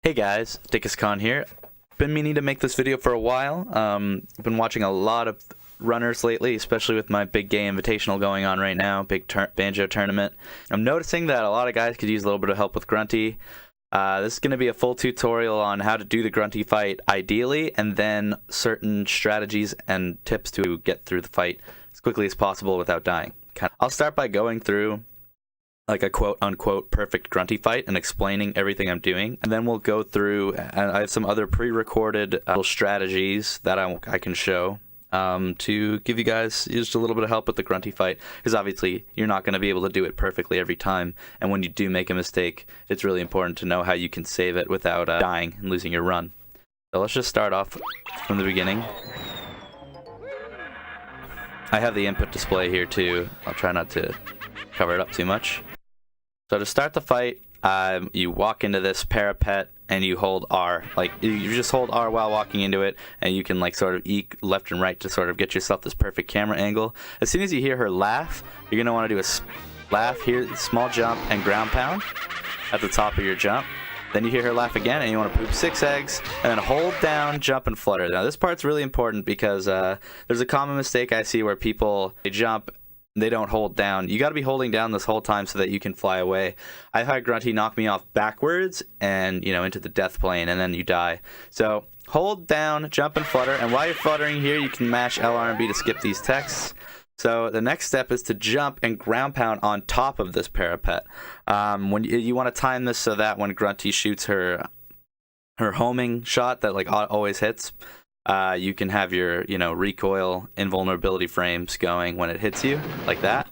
Hey guys, Khan here. Been meaning to make this video for a while. Been watching a lot of runners lately, especially with my big gay invitational going on right now, big banjo tournament. I'm noticing that a lot of guys could use a little bit of help with Grunty. This is going to be a full tutorial on how to do the Grunty fight ideally, and then certain strategies and tips to get through the fight as quickly as possible without dying. I'll start by going through like a quote-unquote perfect Grunty fight and explaining everything I'm doing, and then we'll go through, and I have some other pre-recorded little strategies that I can show to give you guys just a little bit of help with the Grunty fight, because obviously you're not going to be able to do it perfectly every time, and when you do make a mistake, it's really important to know how you can save it without dying and losing your run. So let's just start off from the beginning. I have the input display here too. I'll try not to cover it up too much. So to start the fight, you walk into this parapet and you hold R. Like, you just hold R while walking into it, and you can like sort of eke left and right to sort of get yourself this perfect camera angle. As soon as you hear her laugh, you're going to want to do a laugh here, small jump and ground pound at the top of your jump. Then you hear her laugh again, and you want to poop 6 eggs, and then hold down, jump, and flutter. Now this part's really important because there's a common mistake I see where they jump, they don't hold down. You got to be holding down this whole time so that you can fly away. I've had Grunty knock me off backwards and, into the death plane, and then you die. So hold down, jump, and flutter. And while you're fluttering here, you can mash L, R, and B to skip these texts. So the next step is to jump and ground pound on top of this parapet. When you want to time this so that when Grunty shoots her homing shot that like always hits, you can have your, recoil invulnerability frames going when it hits you, like that.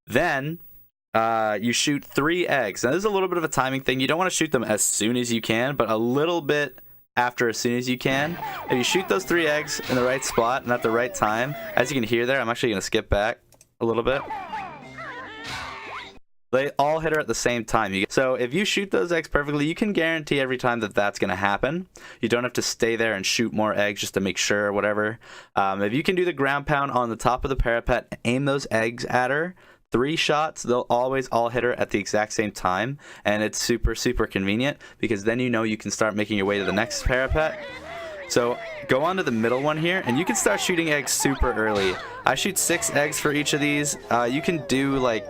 Then you shoot 3 eggs. Now, this is a little bit of a timing thing. You don't want to shoot them as soon as you can, but a little bit after as soon as you can. If you shoot those 3 eggs in the right spot and at the right time, as you can hear there, I'm actually going to skip back a little bit. They all hit her at the same time. So if you shoot those eggs perfectly, you can guarantee every time that that's going to happen. You don't have to stay there and shoot more eggs just to make sure or whatever. If you can do the ground pound on the top of the parapet, aim those eggs at her, 3 shots, they'll always all hit her at the exact same time. And it's super, super convenient because then you can start making your way to the next parapet. So go on to the middle one here, and you can start shooting eggs super early. I shoot 6 eggs for each of these. You can do like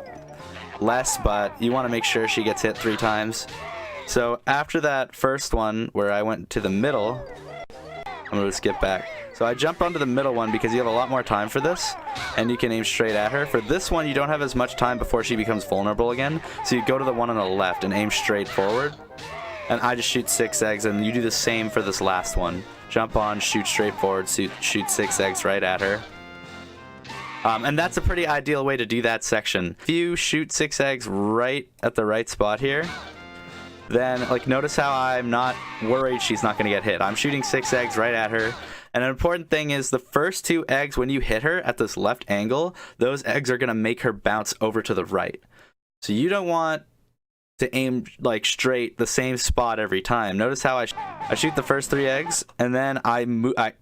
less, but you want to make sure she gets hit 3 times. So after that first one where I went to the middle, I'm going to skip back. So I jump onto the middle one because you have a lot more time for this, and you can aim straight at her. For this one, you don't have as much time before she becomes vulnerable again, so you go to the one on the left and aim straight forward. And I just shoot 6 eggs, and you do the same for this last one. Jump on, shoot straight forward, shoot 6 eggs right at her. And that's a pretty ideal way to do that section. If you shoot 6 eggs right at the right spot here, then notice how I'm not worried she's not going to get hit. I'm shooting 6 eggs right at her. And an important thing is the first 2 eggs, when you hit her at this left angle, those eggs are going to make her bounce over to the right. So you don't want to aim straight the same spot every time. Notice how I shoot the first 3 eggs, and then I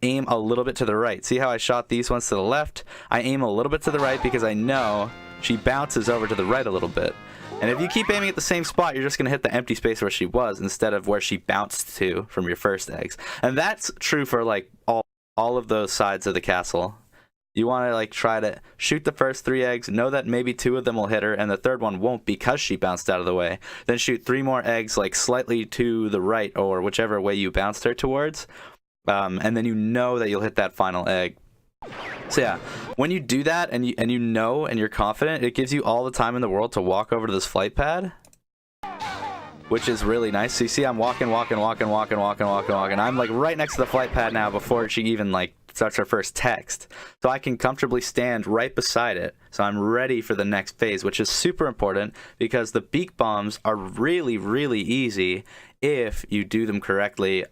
aim a little bit to the right. See how I shot these ones to the left? I aim a little bit to the right because I know she bounces over to the right a little bit. And if you keep aiming at the same spot, you're just going to hit the empty space where she was instead of where she bounced to from your first eggs. And that's true for all of those sides of the castle. You want to try to shoot the first 3 eggs, know that maybe 2 of them will hit her and the third one won't because she bounced out of the way. Then shoot 3 more eggs slightly to the right or whichever way you bounced her towards. And then you know that you'll hit that final egg. So yeah, when you do that and you're confident, it gives you all the time in the world to walk over to this flight pad, which is really nice. So you see I'm walking. I'm right next to the flight pad now before she even starts her first text. So I can comfortably stand right beside it. So I'm ready for the next phase, which is super important because the beak bombs are really, really easy if you do them correctly,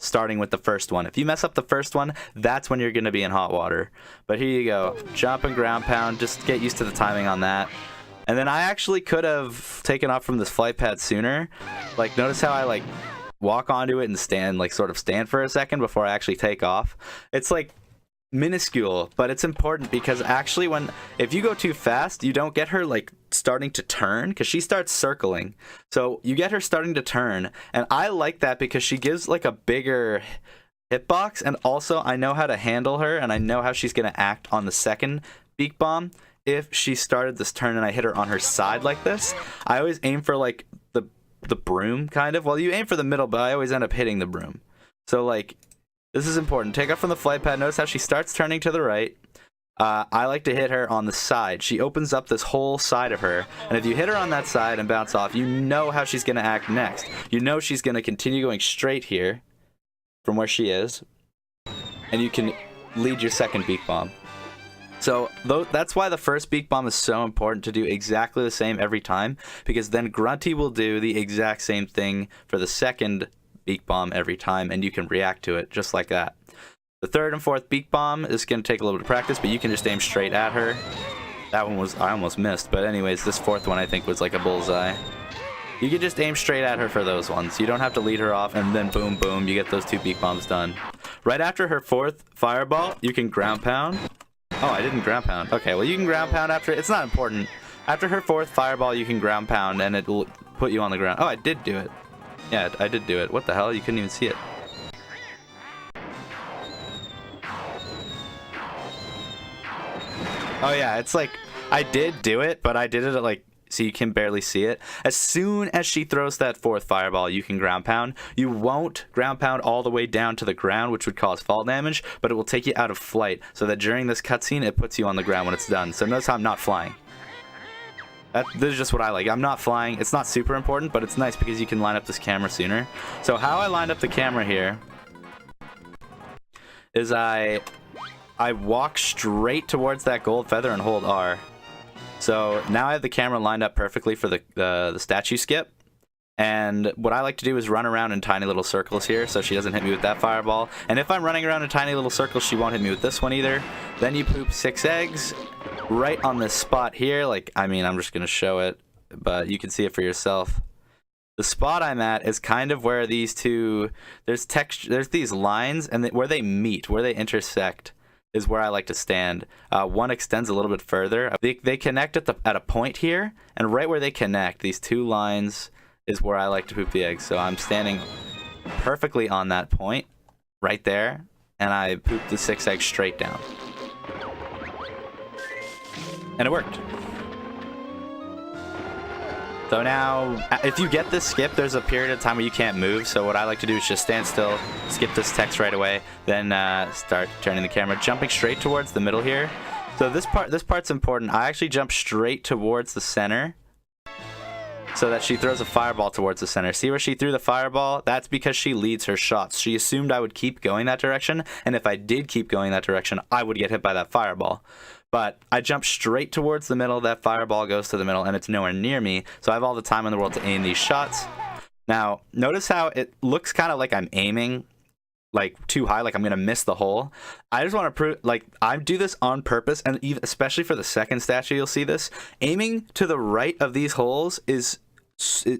starting with the first one. If you mess up the first one, that's when you're going to be in hot water. But here you go. Jump and ground pound. Just get used to the timing on that. And then I actually could have taken off from this flight pad sooner. Notice how I walk onto it and stand sort of stand for a second before I actually take off. It's minuscule, but it's important because actually if you go too fast, you don't get her like starting to turn, because she starts circling. So you get her starting to turn, and I like that because she gives like a bigger hitbox, and also I know how to handle her, and I know how she's going to act on the second beak bomb. If she started this turn and I hit her on her side like this, I always aim for like the broom, kind of. Well, you aim for the middle, but I always end up hitting the broom. So like, this is important. Take off from the flight pad. Notice how she starts turning to the right. I like to hit her on the side. She opens up this whole side of her, and if you hit her on that side and bounce off, you know how she's going to act next. You know she's going to continue going straight here from where she is, and you can lead your second beak bomb. So that's why the first beak bomb is so important, to do exactly the same every time, because then Grunty will do the exact same thing for the second beak bomb every time, and you can react to it just like that. The third and fourth beak bomb is going to take a little bit of practice, but you can just aim straight at her. That one I almost missed, but anyways, this fourth one I think was like a bullseye. You can just aim straight at her for those ones. You don't have to lead her off, and then boom, boom, you get those 2 beak bombs done. Right after her fourth fireball, you can ground pound. Oh, I didn't ground pound. Okay, well, you can ground pound after. It's not important. After her fourth fireball, you can ground pound, and it will put you on the ground. Oh, I did do it. Yeah, I did do it. What the hell? You couldn't even see it. Oh, yeah, it's like, I did do it, but I did it at like, so you can barely see it. As soon as she throws that fourth fireball, you can ground pound. You won't ground pound all the way down to the ground, which would cause fall damage, but it will take you out of flight, so that during this cutscene, it puts you on the ground when it's done. So notice how I'm not flying. This is just what I like. I'm not flying. It's not super important, but it's nice because you can line up this camera sooner. So how I lined up the camera here is I walk straight towards that gold feather and hold R. So now I have the camera lined up perfectly for the statue skip. And what I like to do is run around in tiny little circles here so she doesn't hit me with that fireball. And if I'm running around in tiny little circles, she won't hit me with this one either. Then you poop 6 eggs right on this spot here. Like, I mean, I'm just going to show it, but you can see it for yourself. The spot I'm at is kind of where these two, there's these lines, and where they meet, where they intersect, is where I like to stand. One extends a little bit further. They connect at a point here, and right where they connect, these 2 lines is where I like to poop the eggs. So I'm standing perfectly on that point, right there, and I poop the 6 eggs straight down. And it worked. So now, if you get this skip, there's a period of time where you can't move. So what I like to do is just stand still, skip this text right away, then start turning the camera, jumping straight towards the middle here. So this part's important. I actually jump straight towards the center, so that she throws a fireball towards the center. See where she threw the fireball? That's because she leads her shots. She assumed I would keep going that direction, and if I did keep going that direction, I would get hit by that fireball. But I jump straight towards the middle, that fireball goes to the middle, and it's nowhere near me, so I have all the time in the world to aim these shots. Now, notice how it looks kind of like I'm aiming like too high, like I'm gonna miss the hole. I just want to prove, like, I do this on purpose, and even especially for the second statue, you'll see this. Aiming to the right of these holes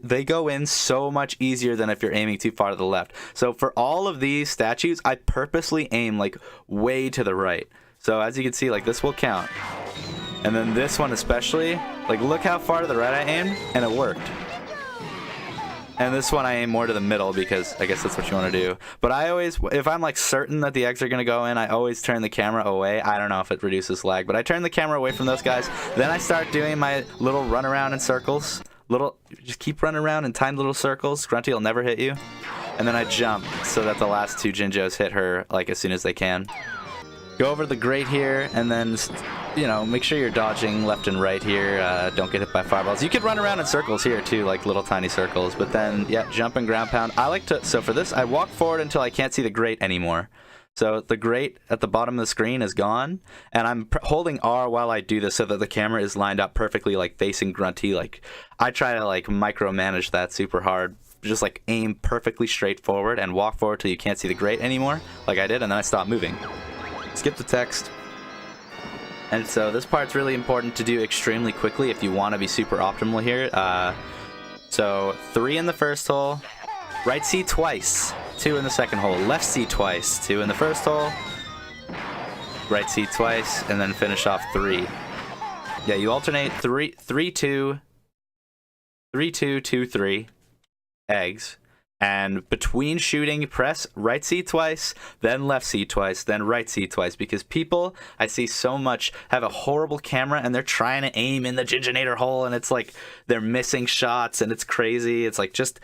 they go in so much easier than if you're aiming too far to the left. So for all of these statues, I purposely aim like way to the right. So as you can see, like, this will count. And then this one especially, like, look how far to the right I aimed, and it worked. And this one I aim more to the middle because I guess that's what you want to do. But I always, if I'm like certain that the eggs are going to go in, I always turn the camera away. I don't know if it reduces lag, but I turn the camera away from those guys. Then I start doing my little run around in circles. Just keep running around in tiny little circles. Grunty will never hit you. And then I jump so that the last 2 Jinjos hit her like as soon as they can. Go over the grate here, and then, you know, make sure you're dodging left and right here. Don't get hit by fireballs. You could run around in circles here too, like little tiny circles, but then, yeah, jump and ground pound. So for this, I walk forward until I can't see the grate anymore. So the grate at the bottom of the screen is gone, and I'm holding R while I do this so that the camera is lined up perfectly, like facing Grunty. Like, I try to like micromanage that super hard. Just like aim perfectly straight forward and walk forward till you can't see the grate anymore, like I did, and then I stop moving. Skip the text. And so this part's really important to do extremely quickly if you want to be super optimal here. So 3 in the first hole, right C twice, 2 in the second hole, left C twice, 2 in the first hole, right C twice, and then finish off 3. Yeah, you alternate 3, 3, 2, 3, 2, 2, 3 eggs. And between shooting, press right C twice, then left C twice, then right C twice. Because people, I see so much, have a horrible camera and they're trying to aim in the Ginginator hole, and it's like they're missing shots and it's crazy. It's like just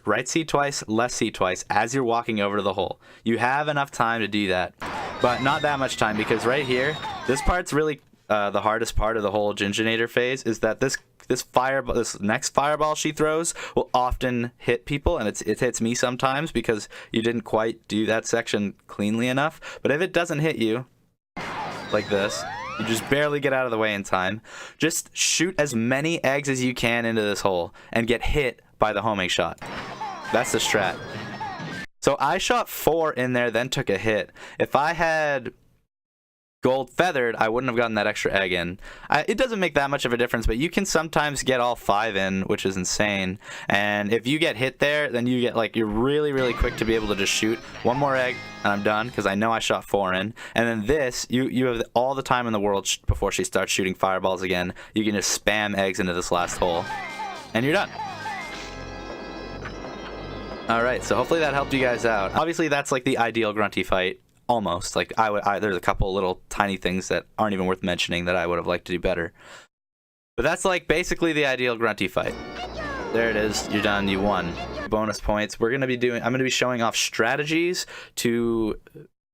right C twice, left C twice as you're walking over to the hole. You have enough time to do that, but not that much time, because right here, this part's really the hardest part of the whole Ginginator phase, is that this next fireball she throws will often hit people, and it hits me sometimes because you didn't quite do that section cleanly enough. But if it doesn't hit you like this, you just barely get out of the way in time. Just shoot as many eggs as you can into this hole and get hit by the homing shot. That's the strat. So I shot 4 in there, then took a hit. If I had gold feathered, I wouldn't have gotten that extra egg in. It doesn't make that much of a difference, but you can sometimes get all 5 in, which is insane. And if you get hit there, then you get like, you're really, really quick to be able to just shoot 1 more egg, and I'm done, because I know I shot 4 in. And then this, you have all the time in the world before she starts shooting fireballs again. You can just spam eggs into this last hole, and you're done. Alright, so hopefully that helped you guys out. Obviously, that's like the ideal Grunty fight. Almost. Like, there's a couple little tiny things that aren't even worth mentioning that I would have liked to do better. But that's like basically the ideal Grunty fight. There it is. You're done. You won. Bonus points. I'm going to be showing off strategies to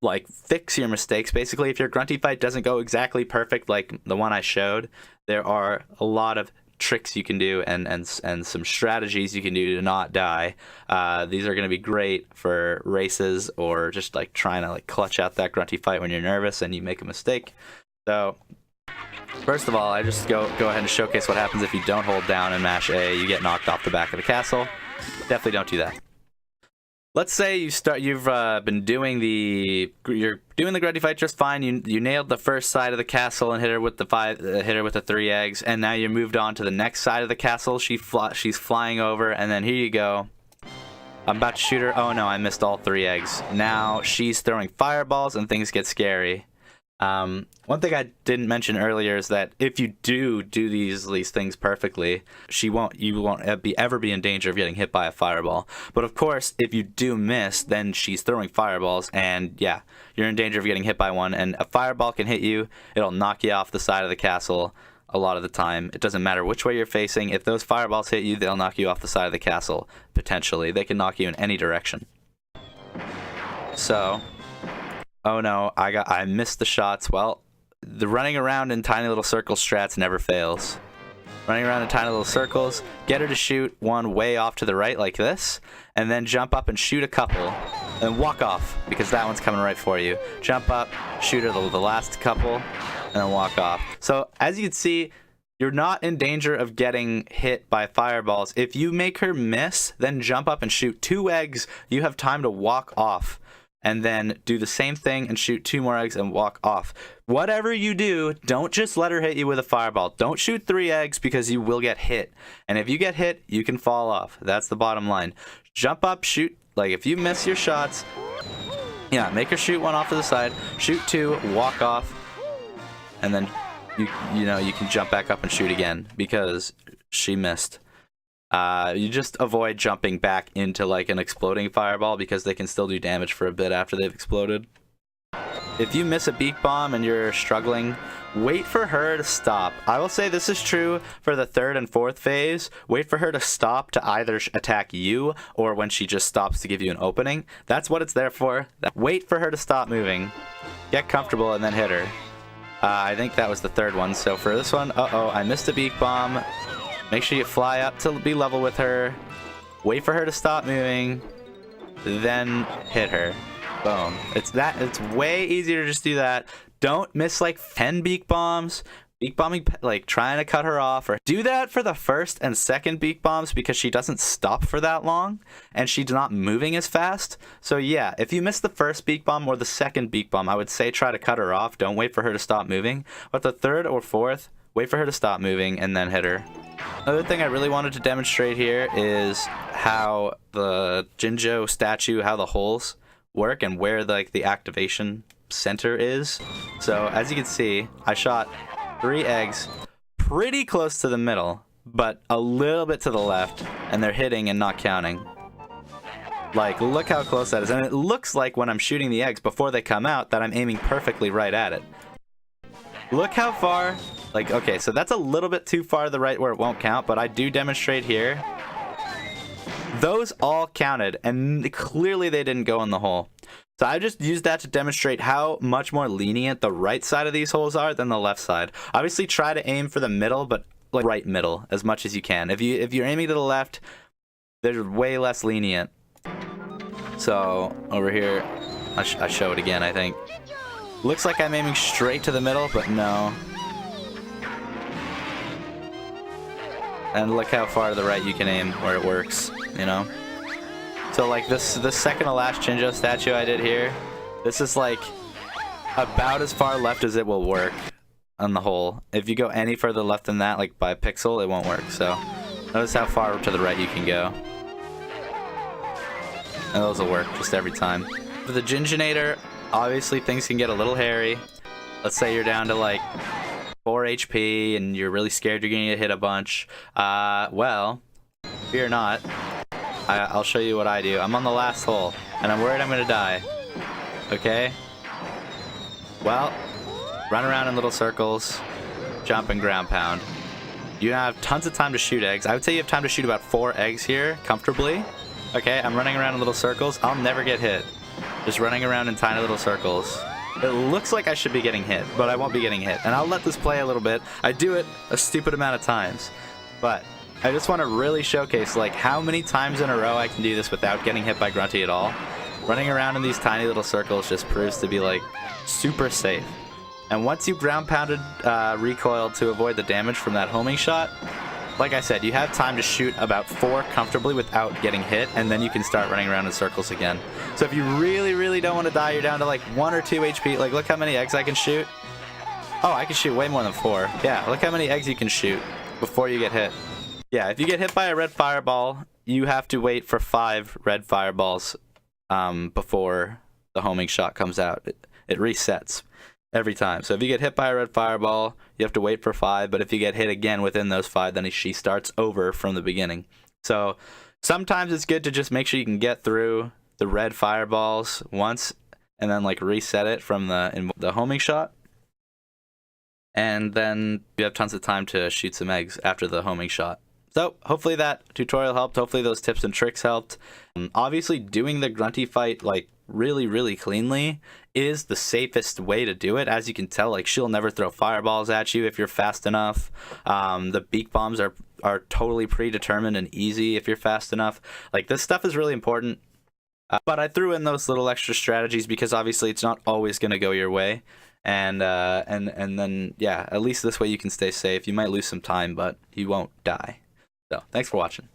like fix your mistakes. Basically, if your Grunty fight doesn't go exactly perfect like the one I showed, there are a lot of tricks you can do and some strategies you can do to not die. These are going to be great for races or just like trying to like clutch out that Grunty fight when you're nervous and you make a mistake. So first of all, I just go ahead and showcase what happens if you don't hold down and mash A. You get knocked off the back of the castle. Definitely don't do that. Let's say you've been doing you're doing the Grunty fight just fine. You nailed the first side of the castle and hit her with the 3 eggs, and now you moved on to the next side of the castle. She's flying over, and then here you go. I'm about to shoot her. Oh no, I missed all 3 eggs. Now she's throwing fireballs, and things get scary. One thing I didn't mention earlier is that if you do these things perfectly, you won't ever be in danger of getting hit by a fireball. But of course, if you do miss, then she's throwing fireballs, and yeah, you're in danger of getting hit by one. And a fireball can hit you. It'll knock you off the side of the castle a lot of the time. It doesn't matter which way you're facing. If those fireballs hit you, they'll knock you off the side of the castle. Potentially, they can knock you in any direction. So, oh no, I missed the shots. Well, the running around in tiny little circle strats never fails. Running around in tiny little circles, get her to shoot one way off to the right like this, and then jump up and shoot a couple, and walk off, because that one's coming right for you. Jump up, shoot her the last couple, and then walk off. So, as you can see, you're not in danger of getting hit by fireballs. If you make her miss, then jump up and shoot 2 eggs, you have time to walk off. And then do the same thing and shoot 2 more eggs and walk off. Whatever you do, don't just let her hit you with a fireball. Don't shoot 3 eggs, because you will get hit. And if you get hit, you can fall off. That's the bottom line. Jump up, shoot. Like, if you miss your shots, yeah, make her shoot 1 off to the side. Shoot 2, walk off. And then, you can jump back up and shoot again, because she missed. You just avoid jumping back into like an exploding fireball, because they can still do damage for a bit after they've exploded. If you miss a beak bomb and you're struggling, wait for her to stop. I will say this is true for the 3rd and 4th phase. Wait for her to stop to either attack you, or when she just stops to give you an opening. That's what it's there for. Wait for her to stop moving. Get comfortable and then hit her. I think that was the 3rd one. So for this one, uh-oh, I missed a beak bomb. Make sure you fly up to be level with her. Wait for her to stop moving. Then hit her. Boom. It's way easier to just do that. Don't miss like 10 beak bombs. Beak bombing, like trying to cut her off. Or do that for the 1st and 2nd beak bombs, because she doesn't stop for that long and she's not moving as fast. So yeah, if you miss the 1st beak bomb or the 2nd beak bomb, I would say try to cut her off. Don't wait for her to stop moving. But the 3rd or 4th, wait for her to stop moving and then hit her. Another thing I really wanted to demonstrate here is how the Jinjo statue, how the holes work and where like the activation center is. So as you can see, I shot 3 eggs pretty close to the middle, but a little bit to the left, and they're hitting and not counting. Like, look how close that is. And it looks like when I'm shooting the eggs before they come out that I'm aiming perfectly right at it. Look how far. Like, okay, so that's a little bit too far to the right where it won't count, but I do demonstrate here. Those all counted, and clearly they didn't go in the hole. So I just used that to demonstrate how much more lenient the right side of these holes are than the left side. Obviously, try to aim for the middle, but like right middle as much as you can. If you're aiming to the left, they're way less lenient. So over here, I show it again, I think. Looks like I'm aiming straight to the middle, but no. And look how far to the right you can aim where it works, you know? So like this second to last Chinjo statue I did here, this is like about as far left as it will work on the hole. If you go any further left than that, like by a pixel, it won't work. So notice how far to the right you can go. And those will work just every time. For the Ginjonator, obviously things can get a little hairy. Let's say you're down to like 4 HP and you're really scared you're gonna get hit a bunch. Well, fear not. I'll show you what I do. I'm on the last hole, and I'm worried I'm gonna die. Okay? Well, run around in little circles, jump and ground pound. You have tons of time to shoot eggs. I would say you have time to shoot about 4 eggs here, comfortably. Okay, I'm running around in little circles. I'll never get hit. Just running around in tiny little circles. It looks like I should be getting hit, but I won't be getting hit. And I'll let this play a little bit. I do it a stupid amount of times. But I just want to really showcase like how many times in a row I can do this without getting hit by Grunty at all. Running around in these tiny little circles just proves to be like super safe. And once you've ground pounded recoiled to avoid the damage from that homing shot, like I said, you have time to shoot about 4 comfortably without getting hit, and then you can start running around in circles again. So if you really, really don't want to die, you're down to like 1 or 2 HP. Like, look how many eggs I can shoot. Oh, I can shoot way more than 4. Yeah, look how many eggs you can shoot before you get hit. Yeah, if you get hit by a red fireball, you have to wait for 5 red fireballs before the homing shot comes out. It resets every time. So if you get hit by a red fireball, you have to wait for 5, but if you get hit again within those 5, then she starts over from the beginning. So sometimes it's good to just make sure you can get through the red fireballs once and then like reset it from the homing shot. And then you have tons of time to shoot some eggs after the homing shot. So hopefully that tutorial helped. Hopefully those tips and tricks helped. Obviously doing the Grunty fight like really, really cleanly is the safest way to do it. As you can tell, like she'll never throw fireballs at you if you're fast enough. The beak bombs are totally predetermined and easy if you're fast enough. Like this stuff is really important. But I threw in those little extra strategies because obviously it's not always going to go your way. And then yeah, at least this way you can stay safe. You might lose some time, but you won't die. So thanks for watching.